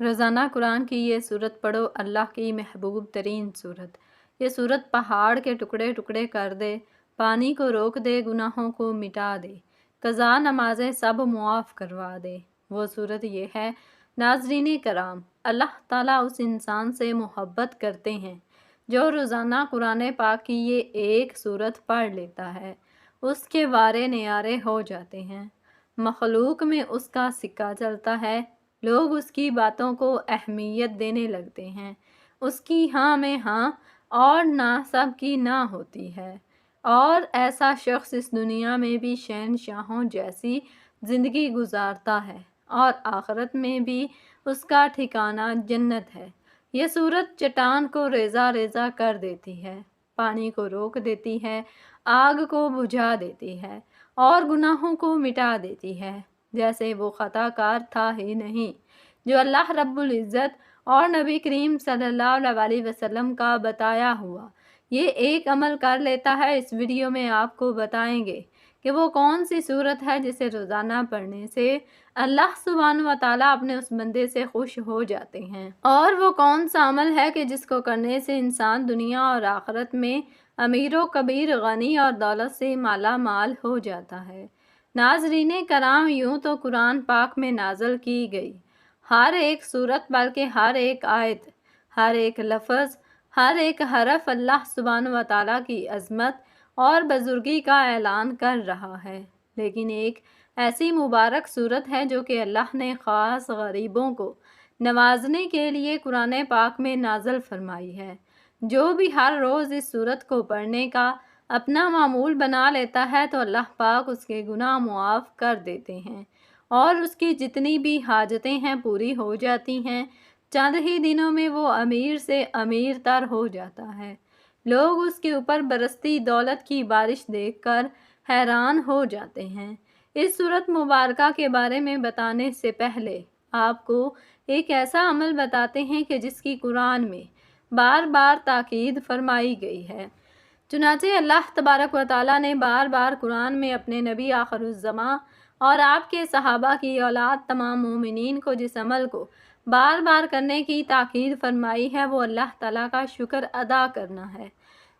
روزانہ قرآن کی یہ سورت پڑھو، اللہ کی محبوب ترین سورت۔ یہ سورت پہاڑ کے ٹکڑے ٹکڑے کر دے، پانی کو روک دے، گناہوں کو مٹا دے، قضا نمازیں سب معاف کروا دے۔ وہ سورت یہ ہے۔ ناظرین کرام، اللہ تعالیٰ اس انسان سے محبت کرتے ہیں جو روزانہ قرآن پاک کی یہ ایک سورت پڑھ لیتا ہے۔ اس کے وارے نیارے ہو جاتے ہیں، مخلوق میں اس کا سکہ چلتا ہے، لوگ اس کی باتوں کو اہمیت دینے لگتے ہیں، اس کی ہاں میں ہاں اور نہ سب کی نہ ہوتی ہے، اور ایسا شخص اس دنیا میں بھی شہنشاہوں جیسی زندگی گزارتا ہے اور آخرت میں بھی اس کا ٹھکانہ جنت ہے۔ یہ سورت چٹان کو ریزہ ریزہ کر دیتی ہے، پانی کو روک دیتی ہے، آگ کو بجھا دیتی ہے اور گناہوں کو مٹا دیتی ہے، جیسے وہ خطا کار تھا ہی نہیں، جو اللہ رب العزت اور نبی کریم صلی اللہ علیہ وسلم کا بتایا ہوا یہ ایک عمل کر لیتا ہے۔ اس ویڈیو میں آپ کو بتائیں گے کہ وہ کون سی سورت ہے جسے روزانہ پڑھنے سے اللہ سبحانہ و تعالیٰ اپنے اس بندے سے خوش ہو جاتے ہیں، اور وہ کون سا عمل ہے کہ جس کو کرنے سے انسان دنیا اور آخرت میں امیر و کبیر، غنی اور دولت سے مالا مال ہو جاتا ہے۔ ناظرین کرام، یوں تو قرآن پاک میں نازل کی گئی ہر ایک سورت، بلکہ ہر ایک آیت، ہر ایک لفظ، ہر ایک حرف اللہ سبحانہ و تعالیٰ کی عظمت اور بزرگی کا اعلان کر رہا ہے، لیکن ایک ایسی مبارک سورت ہے جو کہ اللہ نے خاص غریبوں کو نوازنے کے لیے قرآن پاک میں نازل فرمائی ہے۔ جو بھی ہر روز اس سورت کو پڑھنے کا اپنا معمول بنا لیتا ہے تو اللہ پاک اس کے گناہ معاف کر دیتے ہیں اور اس کی جتنی بھی حاجتیں ہیں پوری ہو جاتی ہیں۔ چند ہی دنوں میں وہ امیر سے امیر تر ہو جاتا ہے۔ لوگ اس کے اوپر برستی دولت کی بارش دیکھ کر حیران ہو جاتے ہیں۔ اس سورت مبارکہ کے بارے میں بتانے سے پہلے آپ کو ایک ایسا عمل بتاتے ہیں کہ جس کی قرآن میں بار بار تاکید فرمائی گئی ہے۔ چنانچہ اللہ تبارک و تعالیٰ نے بار بار قرآن میں اپنے نبی آخر الزماں اور آپ کے صحابہ کی اولاد تمام مومنین کو جس عمل کو بار بار کرنے کی تاکید فرمائی ہے وہ اللہ تعالیٰ کا شکر ادا کرنا ہے۔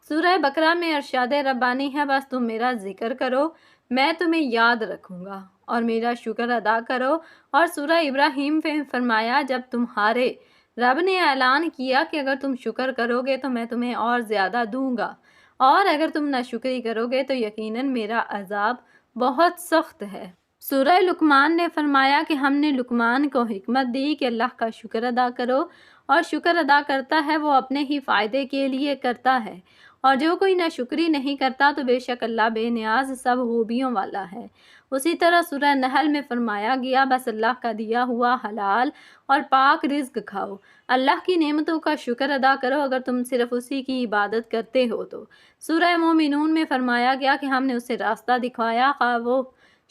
سورہ بقرہ میں ارشاد ربانی ہے، بس تم میرا ذکر کرو، میں تمہیں یاد رکھوں گا اور میرا شکر ادا کرو۔ اور سورہ ابراہیم میں فرمایا، جب تمہارے رب نے اعلان کیا کہ اگر تم شکر کرو گے تو میں تمہیں اور زیادہ دوں گا، اور اگر تم ناشکری کرو گے تو یقیناً میرا عذاب بہت سخت ہے۔ سورہ لقمان نے فرمایا کہ ہم نے لقمان کو حکمت دی کہ اللہ کا شکر ادا کرو، اور شکر ادا کرتا ہے وہ اپنے ہی فائدے کے لیے کرتا ہے، اور جو کوئی ناشکری نہیں کرتا تو بے شک اللہ بے نیاز سب خوبیوں والا ہے۔ اسی طرح سورہ نحل میں فرمایا گیا، بس اللہ کا دیا ہوا حلال اور پاک رزق کھاؤ، اللہ کی نعمتوں کا شکر ادا کرو اگر تم صرف اسی کی عبادت کرتے ہو تو۔ سورہ مومنون میں فرمایا گیا کہ ہم نے اسے راستہ دکھایا، خواہ وہ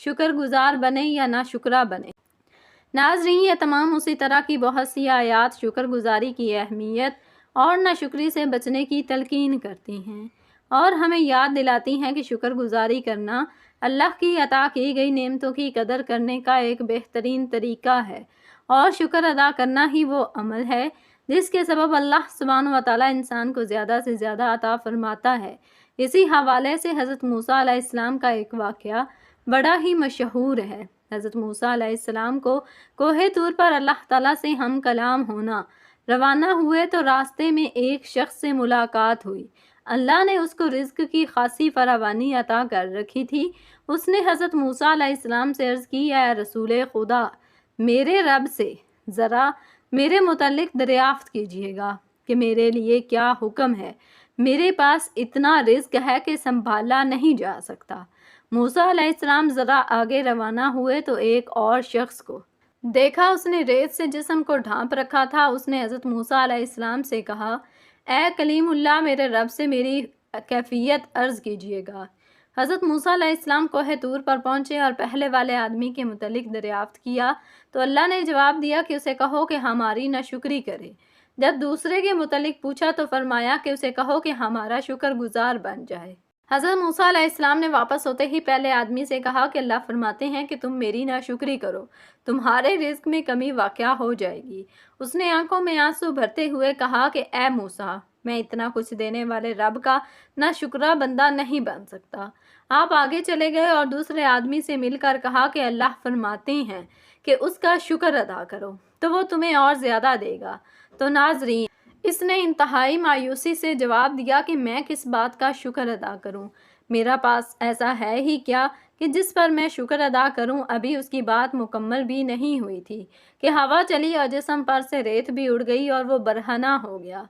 شکر گزار بنے یا نہ شکرہ بنے۔ ناظرین، یہ تمام اسی طرح کی بہت سی آیات شکر گزاری کی اہمیت اور ناشکری سے بچنے کی تلقین کرتی ہیں اور ہمیں یاد دلاتی ہیں کہ شکر گزاری کرنا اللہ کی عطا کی گئی نعمتوں کی قدر کرنے کا ایک بہترین طریقہ ہے، اور شکر ادا کرنا ہی وہ عمل ہے جس کے سبب اللہ سبحانہ و تعالیٰ انسان کو زیادہ سے زیادہ عطا فرماتا ہے۔ اسی حوالے سے حضرت موسیٰ علیہ السلام کا ایک واقعہ بڑا ہی مشہور ہے۔ حضرت موسیٰ علیہ السلام کو کوہ طور پر اللہ تعالیٰ سے ہم کلام ہونا روانہ ہوئے تو راستے میں ایک شخص سے ملاقات ہوئی۔ اللہ نے اس کو رزق کی خاصی فراوانی عطا کر رکھی تھی۔ اس نے حضرت موسیٰ علیہ السلام سے عرض کی، اے رسول خدا، میرے رب سے ذرا میرے متعلق دریافت کیجیے گا کہ میرے لیے کیا حکم ہے، میرے پاس اتنا رزق ہے کہ سنبھالا نہیں جا سکتا۔ موسیٰ علیہ السلام ذرا آگے روانہ ہوئے تو ایک اور شخص کو دیکھا، اس نے ریت سے جسم کو ڈھانپ رکھا تھا۔ اس نے حضرت موسیٰ علیہ السلام سے کہا، اے کلیم اللہ، میرے رب سے میری کیفیت عرض کیجیے گا۔ حضرت موسیٰ علیہ السلام کوہ طور پر پہنچے اور پہلے والے آدمی کے متعلق دریافت کیا تو اللہ نے جواب دیا کہ اسے کہو کہ ہماری ناشکری کرے۔ جب دوسرے کے متعلق پوچھا تو فرمایا کہ اسے کہو کہ ہمارا شکر گزار بن جائے۔ حضرت موسیٰ علیہ السلام نے واپس ہوتے ہی پہلے آدمی سے کہا کہ اللہ فرماتے ہیں کہ تم میری ناشکری کرو، تمہارے رزق میں کمی واقع ہو جائے گی۔ اس نے آنکھوں میں آنسو بھرتے ہوئے کہا کہ اے موسیٰ، میں اتنا کچھ دینے والے رب کا ناشکرا بندہ نہیں بن سکتا۔ آپ آگے چلے گئے اور دوسرے آدمی سے مل کر کہا کہ اللہ فرماتے ہیں کہ اس کا شکر ادا کرو تو وہ تمہیں اور زیادہ دے گا۔ تو ناظرین، اس نے انتہائی مایوسی سے جواب دیا کہ میں کس بات کا شکر ادا کروں؟ میرا پاس ایسا ہے ہی کیا کہ جس پر میں شکر ادا کروں؟ ابھی اس کی بات مکمل بھی نہیں ہوئی تھی کہ ہوا چلی اور جسم پر سے ریت بھی اڑ گئی اور وہ برہنہ ہو گیا۔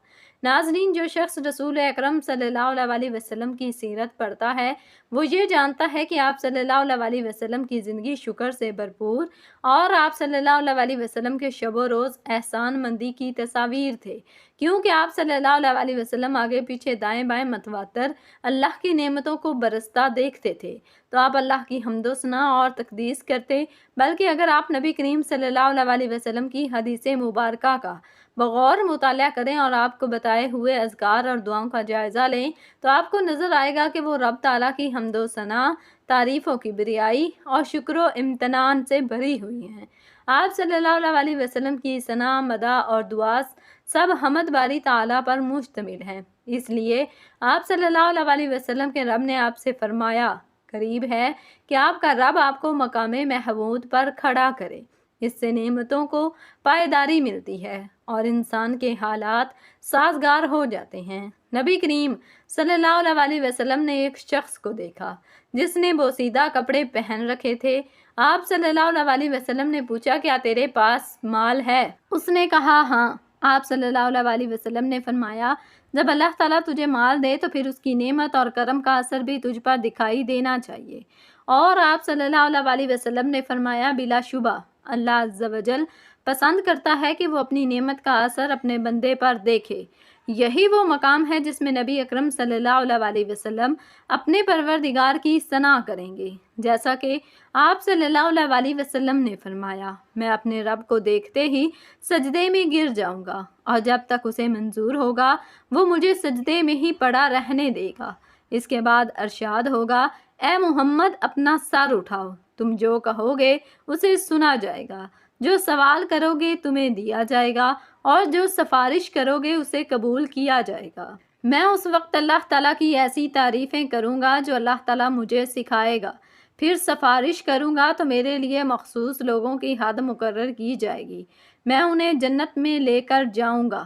ناظرین، جو شخص رسول اکرم صلی اللہ علیہ وسلم کی سیرت پڑھتا ہے وہ یہ جانتا ہے کہ آپ صلی اللہ علیہ وسلم کی زندگی شکر سے بھرپور اور آپ صلی اللہ علیہ وسلم کے شب و روز احسان مندی کی تصاویر تھے، کیونکہ آپ صلی اللہ علیہ وسلم آگے پیچھے دائیں بائیں متواتر اللہ کی نعمتوں کو برستا دیکھتے تھے تو آپ اللہ کی حمد و ثنا اور تقدیس کرتے، بلکہ اگر آپ نبی کریم صلی اللہ علیہ وسلم کی حدیث مبارکہ کا بغور مطالعہ کریں اور آپ کو بتائے ہوئے اذکار اور دعاؤں کا جائزہ لیں تو آپ کو نظر آئے گا کہ وہ رب تعالیٰ کی حمد و ثنا، تعریف و کبریائی اور شکر و امتنان سے بھری ہوئی ہیں۔ آپ صلی اللہ علیہ وسلم کی ثنا، مدح اور دعا سب حمد باری تعالیٰ پر مشتمل ہیں۔ اس لیے آپ صلی اللہ علیہ وسلم کے رب نے آپ سے فرمایا، قریب ہے کہ آپ کا رب آپ کو مقام محمود پر کھڑا کرے۔ اس سے نعمتوں کو پائیداری ملتی ہے اور انسان کے حالات سازگار ہو جاتے ہیں۔ نبی کریم صلی اللہ علیہ وسلم نے ایک شخص کو دیکھا جس نے بوسیدہ کپڑے پہن رکھے تھے۔ آپ صلی اللہ علیہ وسلم نے پوچھا، کیا تیرے پاس مال ہے؟ اس نے کہا ہاں۔ آپ صلی اللہ علیہ وسلم نے فرمایا، جب اللہ تعالیٰ تجھے مال دے تو پھر اس کی نعمت اور کرم کا اثر بھی تجھ پر دکھائی دینا چاہیے۔ اور آپ صلی اللہ علیہ وسلم نے فرمایا، بلا شبہ اللہ عز و جل پسند کرتا ہے کہ وہ اپنی نعمت کا اثر اپنے بندے پر دیکھے۔ یہی وہ مقام ہے جس میں نبی اکرم صلی اللہ علیہ وسلم اپنے پروردگار کی ثنا کریں گے، جیسا کہ آپ صلی اللہ علیہ وسلم نے فرمایا، میں اپنے رب کو دیکھتے ہی سجدے میں گر جاؤں گا اور جب تک اسے منظور ہوگا وہ مجھے سجدے میں ہی پڑا رہنے دے گا۔ اس کے بعد ارشاد ہوگا، اے محمد اپنا سر اٹھاؤ، تم جو کہو گے اسے سنا جائے گا، جو سوال کرو گے تمہیں دیا جائے گا اور جو سفارش کرو گے اسے قبول کیا جائے گا۔ میں اس وقت اللہ تعالیٰ کی ایسی تعریفیں کروں گا جو اللہ تعالیٰ مجھے سکھائے گا، پھر سفارش کروں گا تو میرے لیے مخصوص لوگوں کی حد مقرر کی جائے گی، میں انہیں جنت میں لے کر جاؤں گا۔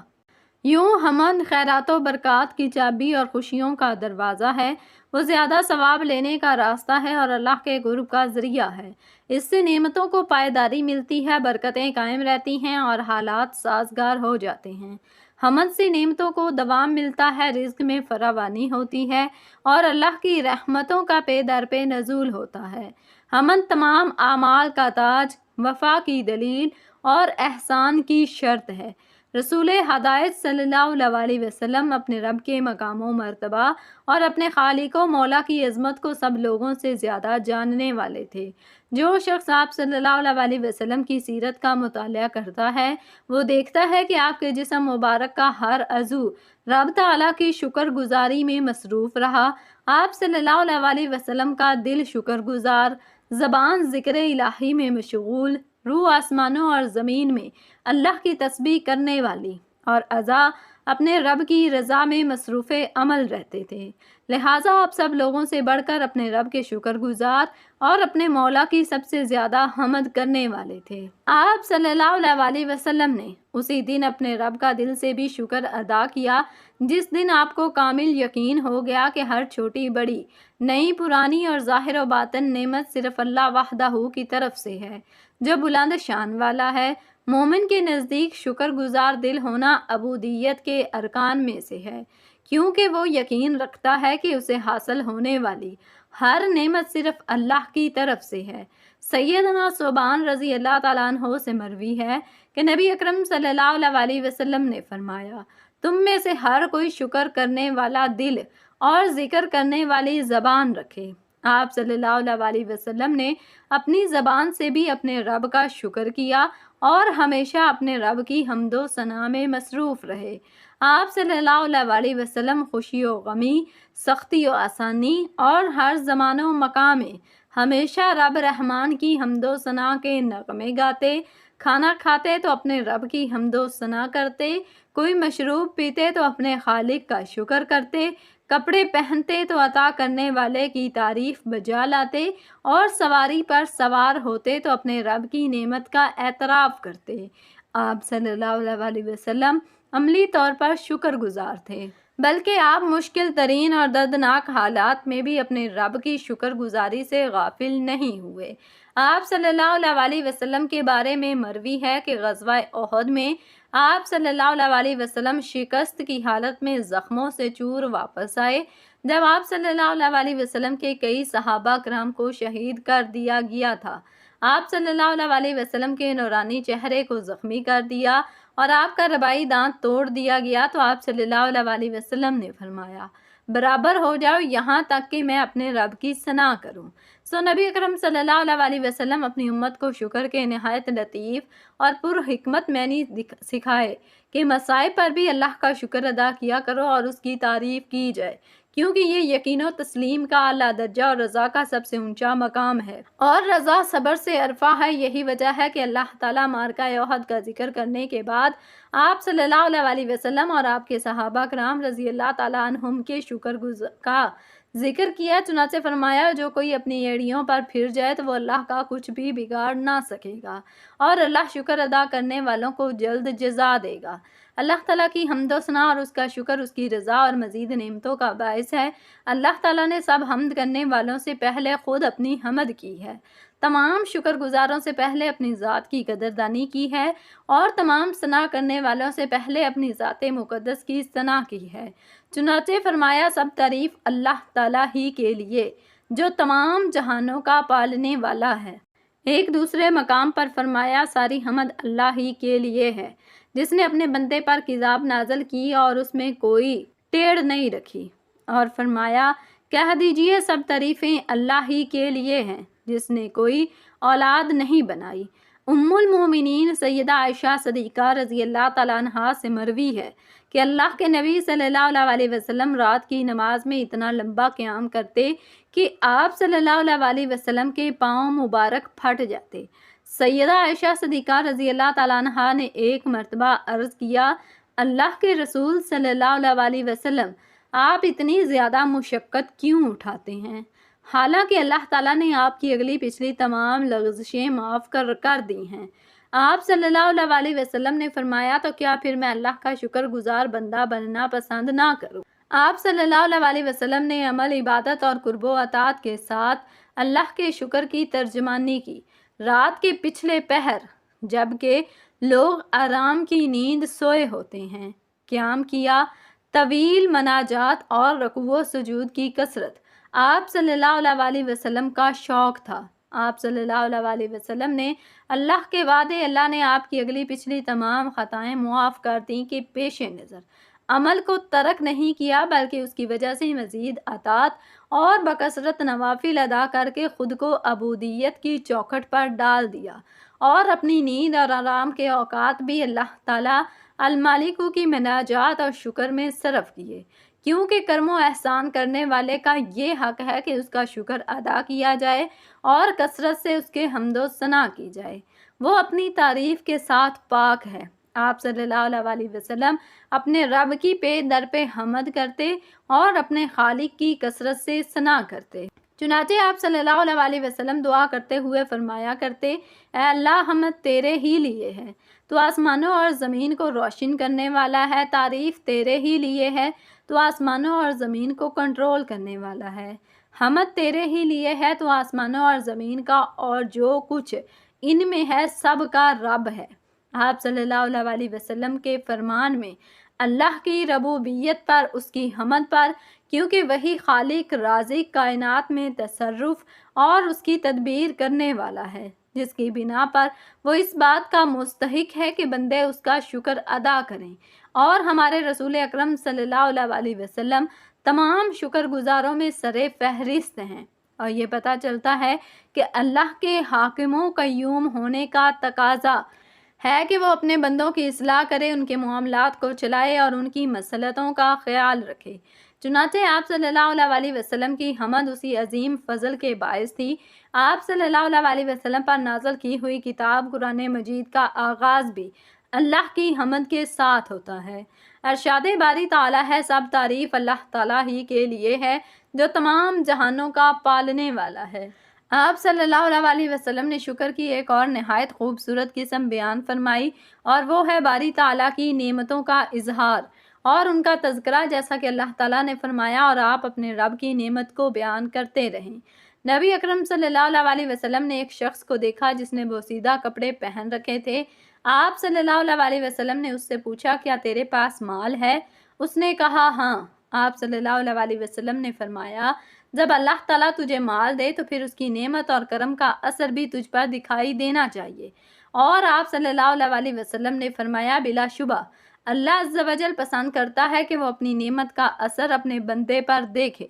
یوں حمد خیرات و برکات کی چابی اور خوشیوں کا دروازہ ہے، وہ زیادہ ثواب لینے کا راستہ ہے اور اللہ کے قرب کا ذریعہ ہے۔ اس سے نعمتوں کو پائیداری ملتی ہے، برکتیں قائم رہتی ہیں اور حالات سازگار ہو جاتے ہیں۔ حمد سے نعمتوں کو دوام ملتا ہے، رزق میں فراوانی ہوتی ہے اور اللہ کی رحمتوں کا پے در پہ نزول ہوتا ہے۔ حمد تمام اعمال کا تاج، وفا کی دلیل اور احسان کی شرط ہے۔ رسول ہدایت صلی اللہ علیہ وسلم اپنے رب کے مقام و مرتبہ اور اپنے خالق و مولا کی عظمت کو سب لوگوں سے زیادہ جاننے والے تھے۔ جو شخص آپ صلی اللہ علیہ وسلم کی سیرت کا مطالعہ کرتا ہے وہ دیکھتا ہے کہ آپ کے جسم مبارک کا ہر عضو رب تعالیٰ کی شکر گزاری میں مصروف رہا۔ آپ صلی اللہ علیہ وسلم کا دل شکر گزار، زبان ذکر الہی میں مشغول، روح آسمانوں اور زمین میں اللہ کی تسبیح کرنے والی اور اعضاء اپنے رب کی رضا میں مصروف عمل رہتے تھے۔ لہٰذا آپ سب لوگوں سے بڑھ کر اپنے رب کے شکر گزار اور اپنے مولا کی سب سے زیادہ حمد کرنے والے تھے۔ آپ صلی اللہ علیہ وسلم نے اسی دن اپنے رب کا دل سے بھی شکر ادا کیا جس دن آپ کو کامل یقین ہو گیا کہ ہر چھوٹی بڑی، نئی پرانی اور ظاہر و باطن نعمت صرف اللہ وحدہ کی طرف سے ہے جو بلند شان والا ہے۔ مومن کے نزدیک شکر گزار دل ہونا عبودیت کے ارکان میں سے ہے، کیونکہ وہ یقین رکھتا ہے کہ اسے حاصل ہونے والی ہر نعمت صرف اللہ کی طرف سے ہے۔ سیدنا ثوبان رضی اللہ تعالیٰ عنہ سے مروی ہے کہ نبی اکرم صلی اللہ علیہ وسلم نے فرمایا، تم میں سے ہر کوئی شکر کرنے والا دل اور ذکر کرنے والی زبان رکھے۔ آپ صلی اللہ علیہ وسلم نے اپنی زبان سے بھی اپنے رب کا شکر کیا اور ہمیشہ اپنے رب کی حمد و ثنا میں مصروف رہے۔ آپ صلی اللہ علیہ وسلم خوشی و غمی، سختی و آسانی اور ہر زمان و مقام میں ہمیشہ رب رحمان کی حمد و ثنا کے نغمے گاتے، کھانا کھاتے تو اپنے رب کی حمد و ثنا کرتے، کوئی مشروب پیتے تو اپنے خالق کا شکر کرتے، کپڑے پہنتے تو عطا کرنے والے کی تعریف بجا لاتے، اور سواری پر سوار ہوتے تو اپنے رب کی نعمت کا اعتراف کرتے۔ آپ صلی اللہ علیہ وسلم عملی طور پر شکر گزار تھے، بلکہ آپ مشکل ترین اور دردناک حالات میں بھی اپنے رب کی شکر گزاری سے غافل نہیں ہوئے۔ آپ صلی اللہ علیہ وسلم کے بارے میں مروی ہے کہ غزوہ احد میں آپ صلی اللہ علیہ وسلم شکست کی حالت میں زخموں سے چور واپس آئے۔ جب آپ صلی اللہ علیہ وسلم کے کئی صحابہ کرام کو شہید کر دیا گیا تھا، آپ صلی اللہ علیہ وسلم کے نورانی چہرے کو زخمی کر دیا اور آپ کا رباعی دانت توڑ دیا گیا تو آپ صلی اللہ علیہ وسلم نے فرمایا، برابر ہو جاؤ یہاں تک کہ میں اپنے رب کی ثنا کروں۔ سو نبی اکرم صلی اللہ علیہ وسلم اپنی امت کو شکر کے نہایت لطیف اور پر حکمت معنی سکھائے کہ مصائب پر بھی اللہ کا شکر ادا کیا کرو اور اس کی تعریف کی جائے، کیونکہ یہ یقین و تسلیم کا اعلیٰ درجہ اور رضا کا سب سے اونچا مقام ہے، اور رضا صبر سے عرفہ ہے۔ یہی وجہ ہے کہ اللہ تعالیٰ معرکہ احد کا ذکر کرنے کے بعد آپ صلی اللہ علیہ وسلم اور آپ کے صحابہ کرام رضی اللہ تعالیٰ عنہم کے شکر کا ذکر کیا، چنانچہ فرمایا جو کوئی اپنی ایڑیوں پر پھر جائے تو وہ اللہ کا کچھ بھی بگاڑ نہ سکے گا، اور اللہ شکر ادا کرنے والوں کو جلد جزا دے گا۔ اللہ تعالیٰ کی حمد و ثنا اور اس کا شکر اس کی رضا اور مزید نعمتوں کا باعث ہے۔ اللہ تعالیٰ نے سب حمد کرنے والوں سے پہلے خود اپنی حمد کی ہے، تمام شکر گزاروں سے پہلے اپنی ذات کی قدردانی کی ہے، اور تمام ثنا کرنے والوں سے پہلے اپنی ذات مقدس کی ثنا کی ہے۔ چنانچہ فرمایا سب تعریف اللہ تعالیٰ ہی کے لیے جو تمام جہانوں کا پالنے والا ہے۔ ایک دوسرے مقام پر فرمایا ساری حمد اللہ ہی کے لیے ہے جس نے اپنے بندے پر کتاب نازل کی اور اس میں کوئی ٹیڑھ نہیں رکھی، اور فرمایا کہہ دیجئے سب تعریفیں اللہ ہی کے لیے ہیں جس نے کوئی اولاد نہیں بنائی۔ ام المومنین سیدہ عائشہ صدیقہ رضی اللہ تعالیٰ عنہا سے مروی ہے کہ اللہ کے نبی صلی اللہ علیہ وسلم رات کی نماز میں اتنا لمبا قیام کرتے کہ آپ صلی اللہ علیہ وسلم کے پاؤں مبارک پھٹ جاتے۔ سیدہ عائشہ صدیقہ رضی اللہ تعالیٰ عنہا نے ایک مرتبہ عرض کیا، اللہ کے رسول صلی اللہ علیہ وسلم آپ اتنی زیادہ مشقت کیوں اٹھاتے ہیں؟ حالانکہ اللہ تعالیٰ نے آپ کی اگلی پچھلی تمام لغزشیں معاف کر دی ہیں۔ آپ صلی اللہ علیہ وسلم نے فرمایا تو کیا پھر میں اللہ کا شکر گزار بندہ بننا پسند نہ کروں؟ آپ صلی اللہ علیہ وسلم نے عمل عبادت اور قرب و اطاعت کے ساتھ اللہ کے شکر کی ترجمانی کی۔ رات کے پچھلے پہر جبکہ لوگ آرام کی نیند سوئے ہوتے ہیں، قیام کیا، طویل مناجات اور رکوع و سجود کی کثرت آپ صلی اللہ علیہ وسلم کا شوق تھا۔ آپ صلی اللہ علیہ وسلم نے اللہ کے وعدے اللہ نے آپ کی اگلی پچھلی تمام خطائیں معاف کر دیں کے پیش نظر عمل کو ترک نہیں کیا، بلکہ اس کی وجہ سے مزید اطاعت اور بکثرت نوافل ادا کر کے خود کو عبودیت کی چوکھٹ پر ڈال دیا، اور اپنی نیند اور آرام کے اوقات بھی اللہ تعالیٰ المالک کی مناجات اور شکر میں صرف کیے، کیونکہ کرم و احسان کرنے والے کا یہ حق ہے کہ اس کا شکر ادا کیا جائے اور کثرت سے اس کے حمد و ثنا کی جائے۔ وہ اپنی تعریف کے ساتھ پاک ہے۔ آپ صلی اللہ علیہ وسلم اپنے رب کی پہ در پہ حمد کرتے اور اپنے خالق کی کثرت سے ثنا کرتے۔ چنانچہ آپ صلی اللہ علیہ وسلم دعا کرتے ہوئے فرمایا کرتے، اے اللہ حمد تیرے ہی لیے ہے، تو آسمانوں اور زمین کو روشن کرنے والا ہے، تعریف تیرے ہی لیے ہے، تو آسمانوں اور زمین کو کنٹرول کرنے والا ہے، حمد تیرے ہی لیے ہے، تو آسمانوں اور زمین کا اور جو کچھ ان میں ہے سب کا رب ہے۔ آپ صلی اللہ علیہ وسلم کے فرمان میں اللہ کی ربوبیت پر، اس کی حمد پر، کیونکہ وہی خالق رازق کائنات میں تصرف اور اس کی تدبیر کرنے والا ہے، جس کی بنا پر وہ اس بات کا مستحق ہے کہ بندے اس کا شکر ادا کریں، اور ہمارے رسول اکرم صلی اللہ علیہ وسلم تمام شکر گزاروں میں سر فہرست ہیں۔ اور یہ پتہ چلتا ہے کہ اللہ کے حاکم و قیوم ہونے کا تقاضا ہے کہ وہ اپنے بندوں کی اصلاح کرے، ان کے معاملات کو چلائے اور ان کی مصلحتوں کا خیال رکھے۔ چنانچہ آپ صلی اللہ علیہ وسلم کی حمد اسی عظیم فضل کے باعث تھی۔ آپ صلی اللہ علیہ وسلم پر نازل کی ہوئی کتاب قرآن مجید کا آغاز بھی اللہ کی حمد کے ساتھ ہوتا ہے۔ ارشاد باری تعالیٰ ہے، سب تعریف اللہ تعالیٰ ہی کے لیے ہے جو تمام جہانوں کا پالنے والا ہے۔ آپ صلی اللہ علیہ وسلم نے شکر کی ایک اور نہایت خوبصورت قسم بیان فرمائی، اور وہ ہے باری تعالیٰ کی نعمتوں کا اظہار اور ان کا تذکرہ، جیسا کہ اللہ تعالیٰ نے فرمایا، اور آپ اپنے رب کی نعمت کو بیان کرتے رہیں۔ نبی اکرم صلی اللہ علیہ وسلم نے ایک شخص کو دیکھا جس نے بوسیدہ کپڑے پہن رکھے تھے۔ آپ صلی اللہ علیہ وسلم نے اس سے پوچھا، کیا تیرے پاس مال ہے؟ اس نے کہا ہاں۔ آپ صلی اللہ علیہ وسلم نے فرمایا، جب اللہ تعالیٰ تجھے مال دے تو پھر اس کی نعمت اور کرم کا اثر بھی تجھ پر دکھائی دینا چاہیے۔ اور آپ صلی اللہ علیہ وسلم نے فرمایا، بلا شبہ اللہ عز و جل پسند کرتا ہے کہ وہ اپنی نعمت کا اثر اپنے بندے پر دیکھے۔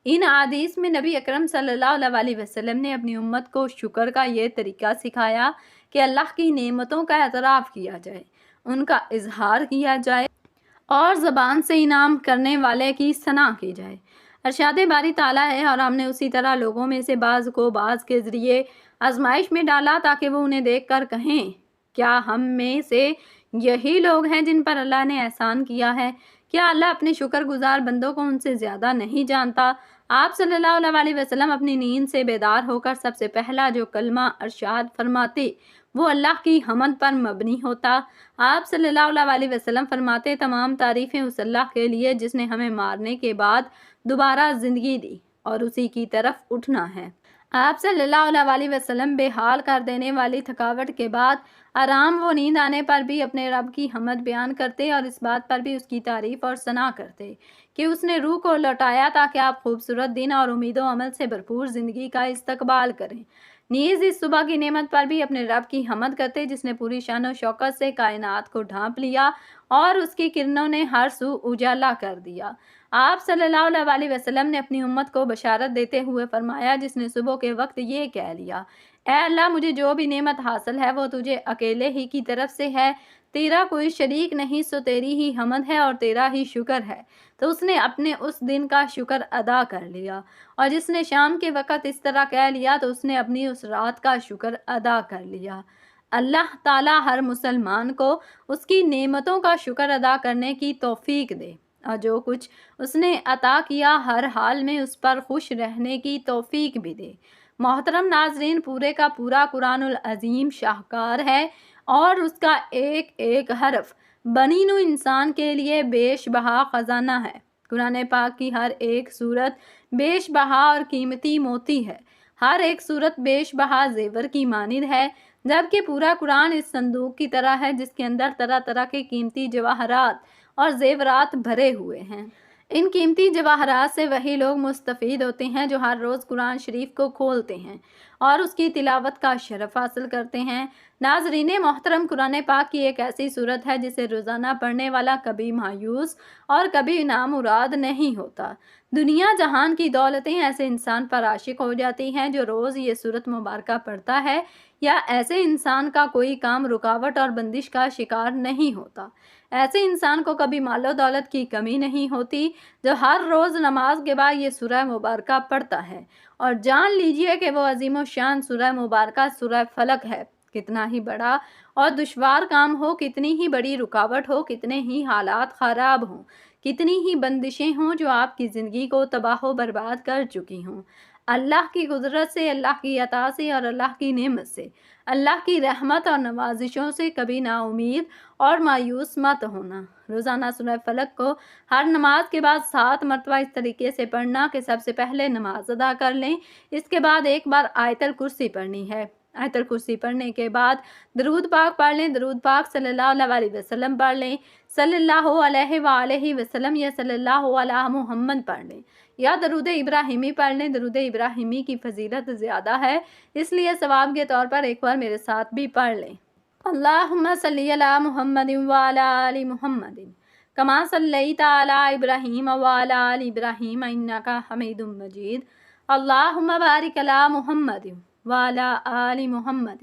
ان احادیث میں نبی اکرم صلی اللہ علیہ وسلم نے اپنی امت کو شکر کا یہ طریقہ سکھایا کہ اللہ کی نعمتوں کا اعتراف کیا جائے، ان کا اظہار کیا جائے اور زبان سے انعام کرنے والے کی ثنا کی جائے۔ ارشاد باری تعالیٰ ہے، اور ہم نے اسی طرح لوگوں میں سے بعض کو بعض کے ذریعے آزمائش میں ڈالا تاکہ وہ انہیں دیکھ کر کہیں، کیا ہم میں سے یہی لوگ ہیں جن پر اللہ نے احسان کیا ہے؟ کیا اللہ اپنے شکر گزار بندوں کو ان سے زیادہ نہیں جانتا؟ آپ صلی اللہ علیہ وسلم اپنی نیند سے بیدار ہو کر سب سے پہلا جو کلمہ ارشاد فرماتے وہ اللہ کی حمد پر مبنی ہوتا۔ آپ صلی اللہ علیہ وسلم فرماتے، تمام تعریفیں اس اللہ کے لیے جس نے ہمیں مارنے کے بعد دوبارہ زندگی دی اور اسی کی طرف اٹھنا ہے۔ آپ صلی اللہ علیہ وسلم بے حال کر دینے والی تھکاوٹ کے بعد آرام و نیند آنے پر بھی اپنے رب کی حمد بیان کرتے اور اس بات پر بھی اس کی تعریف اور ثنا کرتے کہ اس نے روح کو لوٹایا تاکہ آپ خوبصورت دن اور امید و عمل سے بھرپور زندگی کا استقبال کریں۔ نیز اس صبح کی نعمت پر بھی اپنے رب کی حمد کرتے جس نے پوری شان و شوکت سے کائنات کو ڈھانپ لیا اور اس کی کرنوں نے ہر سو اجالا کر دیا۔ آپ صلی اللہ علیہ وسلم نے اپنی امت کو بشارت دیتے ہوئے فرمایا، جس نے صبح کے وقت یہ کہہ لیا، اے اللہ مجھے جو بھی نعمت حاصل ہے وہ تجھے اکیلے ہی کی طرف سے ہے، تیرا کوئی شریک نہیں، سو تیری ہی حمد ہے اور تیرا ہی شکر ہے، تو اس نے اپنے اس دن کا شکر ادا کر لیا۔ اور جس نے شام کے وقت اس طرح کہہ لیا تو اس نے اپنی اس رات کا شکر ادا کر لیا۔ اللہ تعالیٰ ہر مسلمان کو اس کی نعمتوں کا شکر ادا کرنے کی توفیق دے، اور جو کچھ اس نے عطا کیا ہر حال میں اس پر خوش رہنے کی توفیق بھی دے۔ محترم ناظرین، پورے کا پورا قرآن العظیم شاہکار ہے اور اس کا ایک ایک حرف بنی نوع انسان کے لیے بیش بہا خزانہ ہے۔ قرآن پاک کی ہر ایک صورت بیش بہا اور قیمتی موتی ہے، ہر ایک صورت بیش بہا زیور کی مانند ہے، جبکہ پورا قرآن اس صندوق کی طرح ہے جس کے اندر طرح طرح کے قیمتی جواہرات اور زیورات بھرے ہوئے ہیں۔ ان قیمتی جواہرات سے وہی لوگ مستفید ہوتے ہیں جو ہر روز قرآن شریف کو کھولتے ہیں اور اس کی تلاوت کا شرف حاصل کرتے ہیں۔ ناظرین محترم، قرآن پاک کی ایک ایسی صورت ہے جسے روزانہ پڑھنے والا کبھی مایوس اور کبھی نامراد نہیں ہوتا۔ دنیا جہان کی دولتیں ایسے انسان پر عاشق ہو جاتی ہیں جو روز یہ صورت مبارکہ پڑھتا ہے، یا ایسے انسان کا کوئی کام رکاوٹ اور بندش کا شکار نہیں ہوتا۔ ایسے انسان کو کبھی مال و دولت کی کمی نہیں ہوتی جو ہر روز نماز کے بعد یہ سورہ مبارکہ پڑھتا ہے، اور جان لیجئے کہ وہ عظیم و شان سورہ مبارکہ سورہ فلق ہے۔ کتنا ہی بڑا اور دشوار کام ہو، کتنی ہی بڑی رکاوٹ ہو، کتنے ہی حالات خراب ہوں، کتنی ہی بندشیں ہوں جو آپ کی زندگی کو تباہ و برباد کر چکی ہوں، اللہ کی قدرت سے، اللہ کی عطا سے اور اللہ کی نعمت سے، اللہ کی رحمت اور نوازشوں سے کبھی نا امید اور مایوس مت ہونا۔ روزانہ سورہ فلق کو ہر نماز کے بعد 7 مرتبہ اس طریقے سے پڑھنا کہ سب سے پہلے نماز ادا کر لیں، اس کے بعد ایک بار آیت الکرسی پڑھنی ہے۔ آیت الکرسی پڑھنے کے بعد درود پاک پڑھ لیں، درود پاک صلی اللہ علیہ وسلم پڑھ لیں، صلی اللہ علیہ وآلہ وسلم یا صلی اللہ علی محمد پڑھ لیں، یا درود ابراہیمی پڑھ لیں۔ درود ابراہیمی کی فضیلت زیادہ ہے، اس لیے ثواب کے طور پر ایک بار میرے ساتھ بھی پڑھ لیں۔ اللہم صلی علی محمد وعلی آل محمد کما صلیت علی ابراہیم وعلی آل ابراہیم انک حمید مجید۔ اللہم بارک علی محمد وعلی آل محمد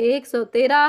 113।